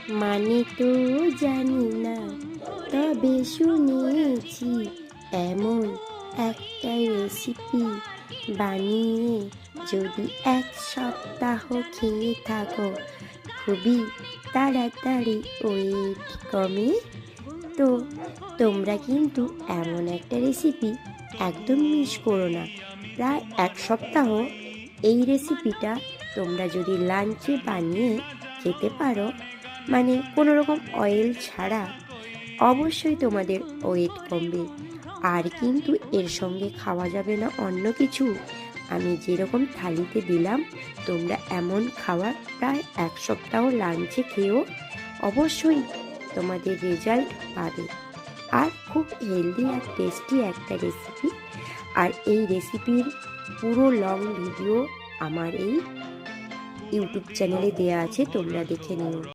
মানে তো জানি না, তবে শুনেছি এমন একটা রেসিপি বানিয়ে যদি 1 সপ্তাহ খেয়ে থাকো, খুবই তাড়াতাড়ি ওয়েট কমে। তো তোমরা কিন্তু এমন একটা রেসিপি একদম মিস করো না। প্রায় 1 সপ্তাহ এই রেসিপিটা তোমরা যদি লাঞ্চে বানিয়ে খেতে পারো, মানে কোনো রকম অয়েল ছাড়া, অবশ্যই তোমাদের ওয়েট কমবে। আর কিন্তু এর সঙ্গে খাওয়া যাবে না অন্য কিছু। আমি যেরকম থালিতে দিলাম, তোমরা এমন খাবার প্রায় 1 সপ্তাহ লাঞ্চে খেয়েও অবশ্যই তোমাদের রেজাল্ট পাবে। আর খুব হেলদি আর টেস্টি একটা রেসিপি। আর এই রেসিপির পুরো লং ভিডিও আমার এই ইউটিউব চ্যানেলে দেওয়া আছে, তোমরা দেখে নিও।